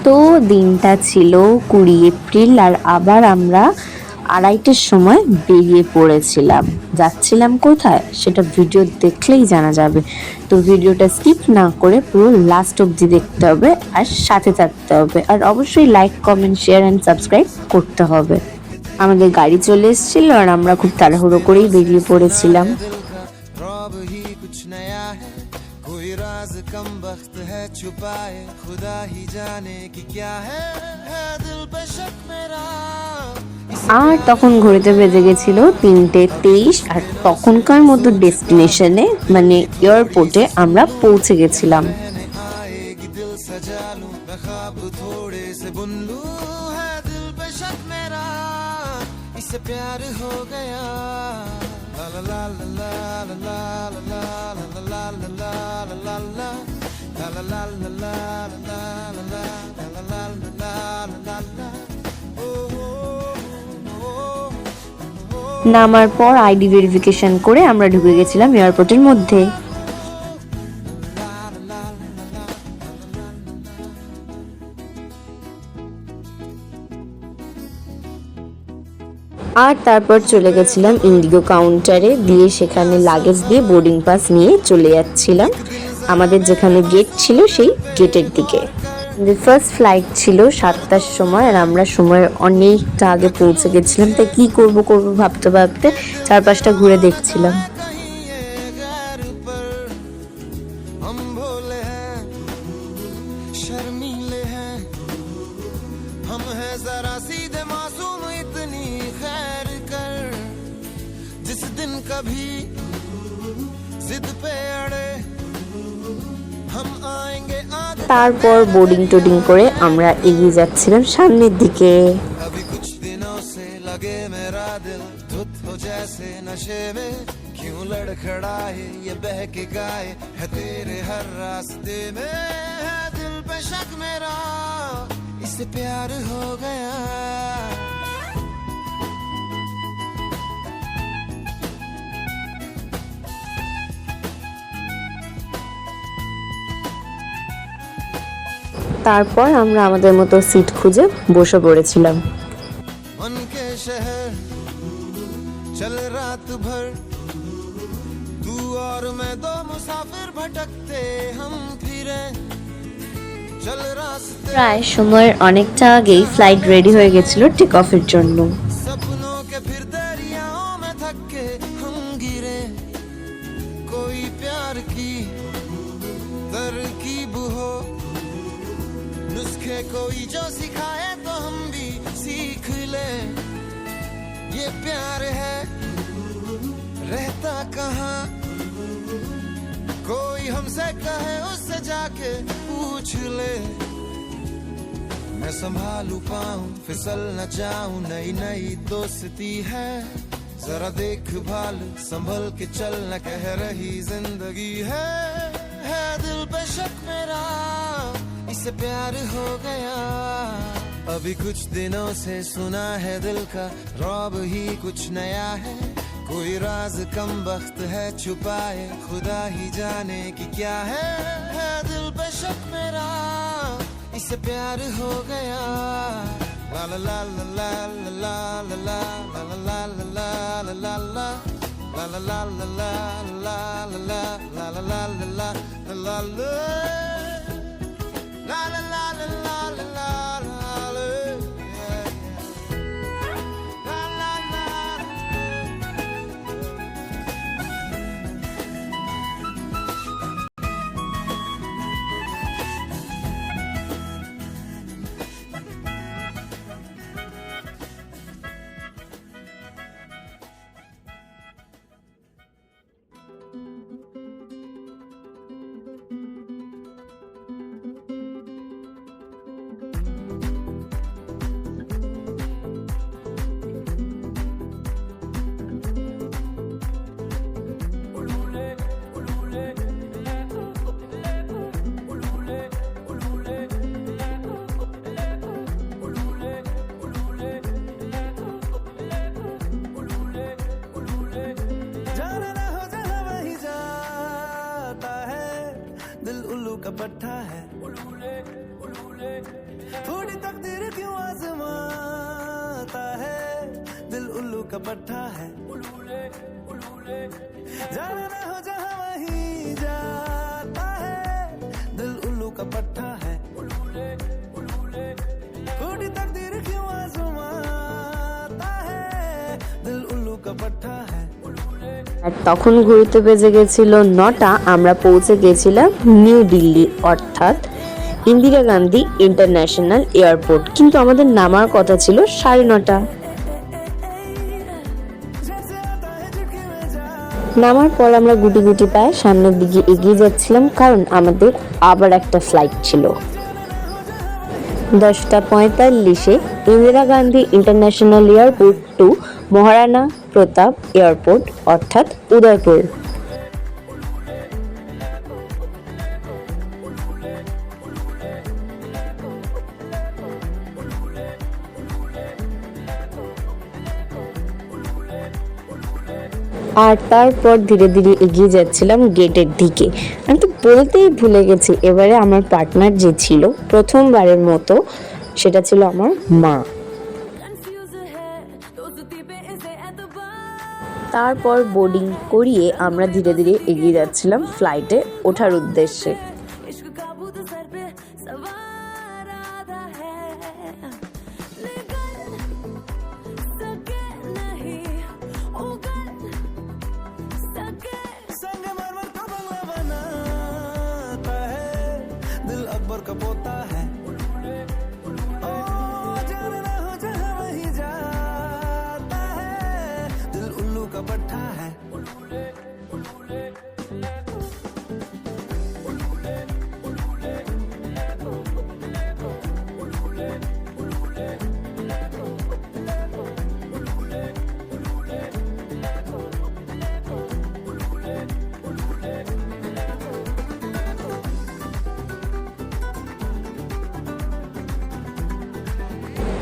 তো দিনটা ছিল 20 এপ্রিল, আর আবার আমরা 2:30টার সময় বেরিয়ে পড়েছিলাম। যাচ্ছিলাম কোথায় সেটা ভিডিও দেখলেই জানা যাবে, তো ভিডিওটা স্কিপ না করে পুরো লাস্ট অবধি দেখতে হবে আর সাথে থাকতে হবে, আর অবশ্যই like, comment, share and subscribe করতে হবে। আমাদের গাড়ি চলে এসেছিল আর আমরা খুব তাড়াহুড়ো করেই বেরিয়ে পড়েছিলাম। कोई राज कम वक्त है छुपाए खुदा ही जाने कि क्या है दिल पे शक मेरा। আর তখন ঘড়িতে বেজে গেছিল 3:23, আর তখনকার মতো ডেস্টিনেশনে মানে এয়ারপোর্টে আমরা পৌঁছে গেছিলাম। নামার পর আইডি ভেরিফিকেশন করে আমরা ঢুকে গেছিলাম এয়ারপোর্টের মধ্যে। আর তারপর চলে গেছিলাম ইন্ডিগো কাউন্টারে, দিয়ে সেখানে লাগেজ দিয়ে বোর্ডিং পাস নিয়ে চলে যাচ্ছিলাম আমাদের যেখানে গেট ছিল সেই গেটের দিকে। ফার্স্ট ফ্লাইট ছিল 7টার সময়, আর আমরা সময়ের অনেকটা আগে পৌঁছে গেছিলাম। তাই কি করব ভাবতে ভাবতে চারপাশটা ঘুরে দেখছিলাম। তারপর বোর্ডিং টোডিং করে আমরা এগিয়ে যাচ্ছিলাম সামনের দিকে। তারপর আমরা আমাদের মতো সিট খুঁজে বসে পড়েছিলাম। প্রায় সময়ের অনেকটা আগেই ফ্লাইট রেডি হয়ে গেছিল টেক অফের জন্য। कोई जो सिखाए तो हम भी सीख ले, ये प्यार है रहता कहाँ, कोई हमसे कहे उससे जाके पूछ ले। मैं संभालू पाऊं फिसल न जाऊं, नई नई दोस्ती है जरा देख भाल संभल के चल, न कह रही जिंदगी है दिल पे शक मेरा, इससे प्यार हो गया। अभी कुछ दिनों से सुना है दिल का रौब ही कुछ नया है, कोई राज कम वक्त है छुपाए खुदा ही जाने कि क्या है दिल पे शक मेरा, इससे प्यार हो गया। ला ला ला ला ला ला ला ला ला ला ला ला ला La la la la la la la la la la la la la la la La la la la la la la la yeah, yeah. La la la का पट्टा है, उलूले उलूले थोड़ी तकदीर क्यों आजमाता है, दिल उल्लू का पट्टा है, जाना ना हो जहां वहीं जाता है, दिल उल्लू का पट्टा है, थोड़ी तकदीर क्यों आजमाता है, दिल उल्लू का पट्टा है। আর তখন ঘুরতে বেজে গেছিল 9টা। আমরা পৌঁছে গেছিলাম নিউ দিল্লি অর্থাৎ ইন্দিরা গান্ধী ইন্টারন্যাশনাল এয়ারপোর্ট, কিন্তু আমাদের নামার কথা ছিল 9:30। নামার পর আমরা গুটি গুটি পায়ে সামনের দিকে এগিয়ে যাচ্ছিলাম, কারণ আমাদের আবার একটা ফ্লাইট ছিল। 10:45-এ Indira Gandhi international airport to Maharana Pratap airport অর্থাৎ উদয়পুর। আর তারপর ধীরে ধীরে এগিয়ে যাচ্ছিলাম গেটের দিকে। আমি তো বলতেই ভুলে গেছি, এবারে আমার পার্টনার যে ছিল প্রথমবারের মতো, সেটা ছিল আমার মা। তারপর বোর্ডিং করিয়ে আমরা ধীরে ধীরে এগিয়ে যাচ্ছিলাম ফ্লাইটে ওঠার উদ্দেশ্যে।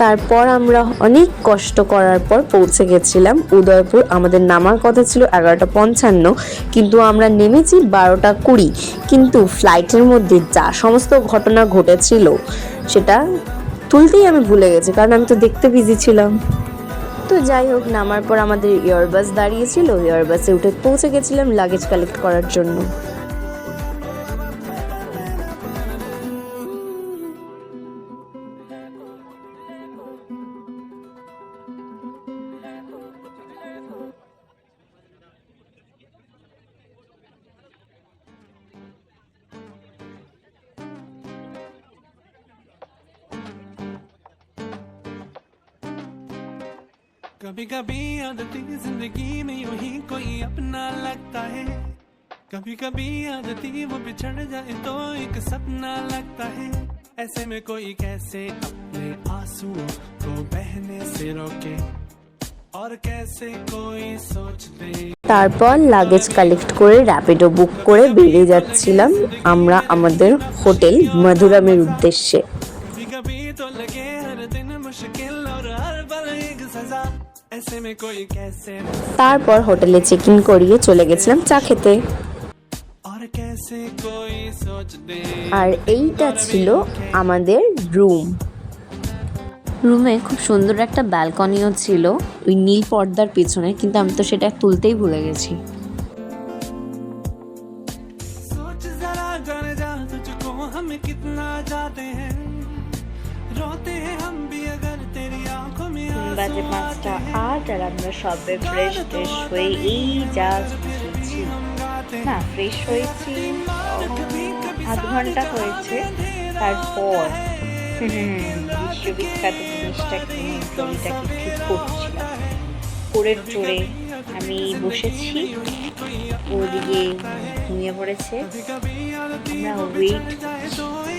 তারপর আমরা অনেক কষ্ট করার পর পৌঁছে গেছিলাম উদয়পুর। আমাদের নামার কথা ছিল 11:55, কিন্তু আমরা নেমেছি 12:20। কিন্তু ফ্লাইটের মধ্যে যা সমস্ত ঘটনা ঘটেছিল সেটা তুলতেই আমি ভুলে গেছি, কারণ আমি তো দেখতে বিজি ছিলাম। তো যাই হোক, নামার পর আমাদের এয়ারবাস দাঁড়িয়েছিল, এয়ারবাসে উঠে পৌঁছে গেছিলাম লাগেজ কালেক্ট করার জন্য। कभी कभी आदती जिंदगी में यूं ही कोई अपना लगता है, कभी कभी आदती वो बिछड़ जाए तो एक सपना लगता है, ऐसे में कोई कैसे अपने आंसुओं को बहने से रोके और कैसे कोई सोच दे। তারপর লাগেজ কালেক্ট করে র্যাপিডো বুক করে বেরিয়ে যাচ্ছিলাম আমরা আমাদের হোটেল মধুরামের উদ্দেশ্যে। তারপর হোটেলে চেক ইন করিয়ে চলে গেছিলাম চা খেতে। আর এইটা ছিল আমাদের রুমে খুব সুন্দর একটা ব্যালকনিও ছিল ওই নীল পর্দার পেছনে, কিন্তু আমি তো সেটা তুলতেই ভুলে গেছি। বাজে 5:08 আর আমরা সবে ফ্রেশ হয়ে এই জাস্ট উঠছি। না, ফ্রেশ হয়েছি আধ ঘন্টা হয়েছে। তারপর বিশ্ববিখ্যাত জিনিসটাকে জমিটাকে ঠিক করছিলাম, করে চড়ে আমি বসেছি, ওদিকে ঘুমিয়ে পড়েছে। আমরা ওয়েট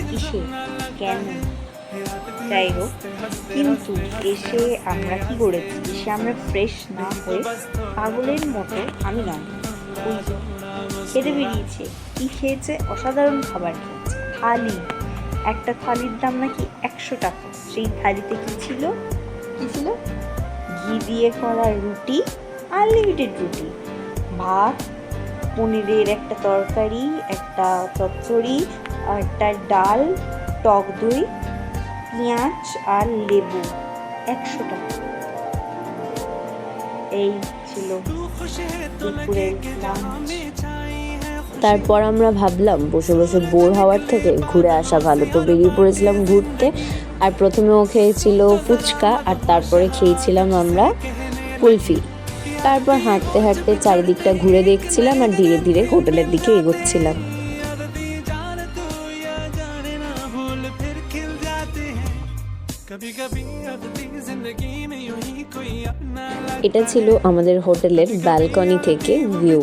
কিসে, কেন, যাই হোক, কিন্তু এসে আমরা কি করেছি, এসে আমরা ফ্রেশ না হয়ে পাগলের মতো, আমি নয়, ওই খেতে বেরিয়েছে। কি খেয়েছে? অসাধারণ খাবার খেয়েছে। থালি, একটা থালির দাম নাকি 100 টাকা। সেই থালিতে কি ছিল? ঘি দিয়ে করা রুটি, আনলিমিটেড রুটি, ভাত, পনিরের একটা তরকারি, একটা চচ্চড়ি, আর একটা ডাল, টক দই, পেঁয়াজ আর লেবু 100 টাকা। এই ছিল দুপুরের লাঞ্চ। তারপর আমরা ভাবলাম বসে বসে বোর হওয়ার থেকে ঘুরে আসা ভালো, তো বেরিয়ে পড়েছিলাম ঘুরতে। আর প্রথমে ও খেয়েছিল ফুচকা আর তারপরে খেয়েছিলাম আমরা কুলফি। তারপর হাঁটতে হাঁটতে চারিদিকটা ঘুরে দেখছিলাম আর ধীরে ধীরে হোটেলের দিকে এগোচ্ছিলাম। এটা ছিল আমাদের হোটেলের ব্যালকনি থেকে ভিউ।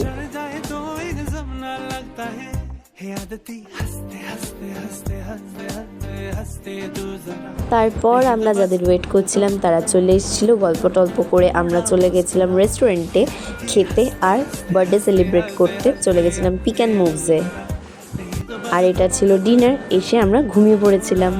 তারপর আমরা যাদের ওয়েট করছিলাম তারা চলে এসেছিল। গল্প টল্প করে আমরা চলে গেছিলাম রেস্টুরেন্টে খেতে আর বার্থডে সেলিব্রেট করতে চলে গেছিলাম পিক অ্যান্ড মুভসে। আর এটা ছিল ডিনার। এসে আমরা ঘুমিয়ে পড়েছিলাম।